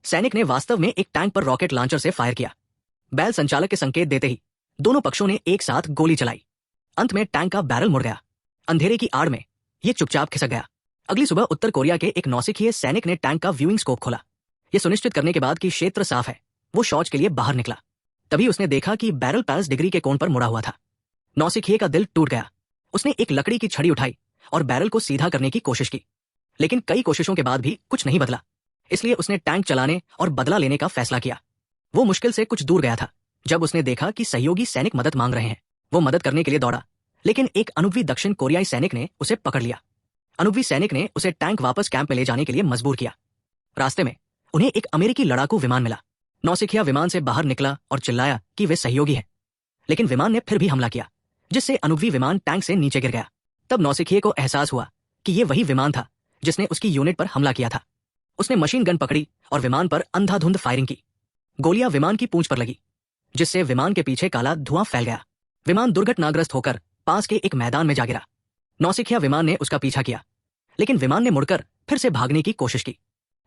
सैनिक ने वास्तव में एक टैंक पर रॉकेट लॉन्चर से फायर किया। बैल संचालक के संकेत देते ही दोनों पक्षों ने एक साथ गोली चलाई। अंत में टैंक का बैरल मुड़ गया। अंधेरे की आड़ में यह चुपचाप खिसक गया। अगली सुबह उत्तर कोरिया के एक नौसिखिए सैनिक ने टैंक का व्यूइंग स्कोप खोला। यह सुनिश्चित करने के बाद कि क्षेत्र साफ है, वो शौच के लिए बाहर निकला। तभी उसने देखा कि बैरल 5 डिग्री के कोण पर मुड़ा हुआ था। नौसिखिए का दिल टूट गया। उसने एक लकड़ी की छड़ी उठाई और बैरल को सीधा करने की कोशिश की, लेकिन कई कोशिशों के बाद भी कुछ नहीं बदला। इसलिए उसने टैंक चलाने और बदला लेने का फैसला किया। वो मुश्किल से कुछ दूर गया था जब उसने देखा कि सहयोगी सैनिक मदद मांग रहे हैं। वो मदद करने के लिए दौड़ा, लेकिन एक अनुभवी दक्षिण कोरियाई सैनिक ने उसे पकड़ लिया। अनुभवी सैनिक ने उसे टैंक वापस कैंप में ले जाने के लिए मजबूर किया। रास्ते में उन्हें एक अमेरिकी लड़ाकू विमान मिला। नौसिखिया विमान से बाहर निकला और चिल्लाया कि वे सहयोगी हैं, लेकिन विमान ने फिर भी हमला किया, जिससे अनुभवी विमान टैंक से नीचे गिर गया। तब नौसिखिए को एहसास हुआ कि यह वही विमान था जिसने उसकी यूनिट पर हमला किया था। उसने मशीन गन पकड़ी और विमान पर अंधाधुंध फायरिंग की। गोलियां विमान की पूंछ पर लगी, जिससे विमान के पीछे काला धुआं फैल गया। विमान दुर्घटनाग्रस्त होकर पास के एक मैदान में जा गिरा। नौसिखिया विमान ने उसका पीछा किया, लेकिन विमान ने मुड़कर फिर से भागने की कोशिश की।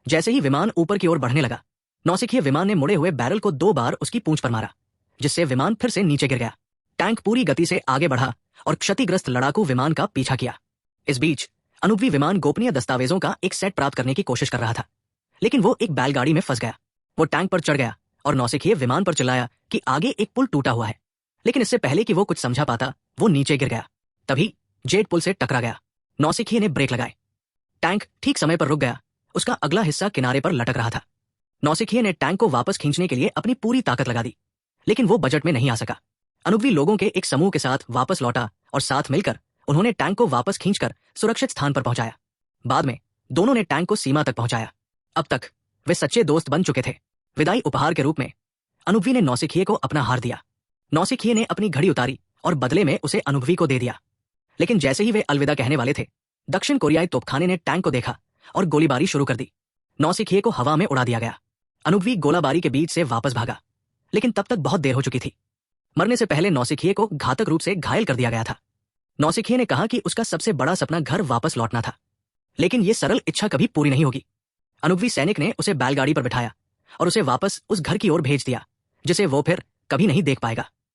जैसे ही विमान ऊपर की ओर बढ़ने लगा, नौसिखिया विमान ने मुड़े हुए बैरल को 2 बार उसकी पूंछ पर मारा, जिससे विमान फिर से नीचे गिर गया। टैंक पूरी गति से आगे बढ़ा और क्षतिग्रस्त लड़ाकू विमान का पीछा किया। इस बीच अनुभवी विमान गोपनीय दस्तावेजों का एक सेट प्राप्त करने की कोशिश कर रहा था, लेकिन वो एक बैलगाड़ी में फंस गया। वो टैंक पर चढ़ गया और नौसिखिए विमान पर चिल्लाया कि आगे एक पुल टूटा हुआ है, लेकिन इससे पहले कि वो कुछ समझा पाता, वो नीचे गिर गया। तभी जेट पुल से टकरा गया। नौसिखिए ने ब्रेक लगाए। टैंक ठीक समय पर रुक गया। उसका अगला हिस्सा किनारे पर लटक रहा था। नौसिखिए ने टैंक को वापस खींचने के लिए अपनी पूरी ताकत लगा दी, लेकिन वो बजट में नहीं आ सका। अनुभवी लोगों के एक समूह के साथ वापस लौटा और साथ मिलकर उन्होंने टैंक को वापस खींचकर सुरक्षित स्थान पर पहुंचाया। बाद में दोनों ने टैंक को सीमा तक पहुंचाया। अब तक वे सच्चे दोस्त बन चुके थे। विदाई उपहार के रूप में अनुभवी ने नौसिखिए को अपना हार दिया। नौसिखिए ने अपनी घड़ी उतारी और बदले में उसे अनुभवी को दे दिया। लेकिन जैसे ही वे अलविदा कहने वाले थे, दक्षिण कोरियाई तोपखाने ने टैंक को देखा और गोलीबारी शुरू कर दी। नौसिखिए को हवा में उड़ा दिया गया। अनुभवी गोलाबारी के बीच से वापस भागा, लेकिन तब तक बहुत देर हो चुकी थी। मरने से पहले नौसिखिए को घातक रूप से घायल कर दिया गया था। नौसिखिए ने कहा कि उसका सबसे बड़ा सपना घर वापस लौटना था, लेकिन यह सरल इच्छा कभी पूरी नहीं होगी। अनुभवी सैनिक ने उसे बैलगाड़ी पर बिठाया और उसे वापस उस घर की ओर भेज दिया जिसे वो फिर कभी नहीं देख पाएगा।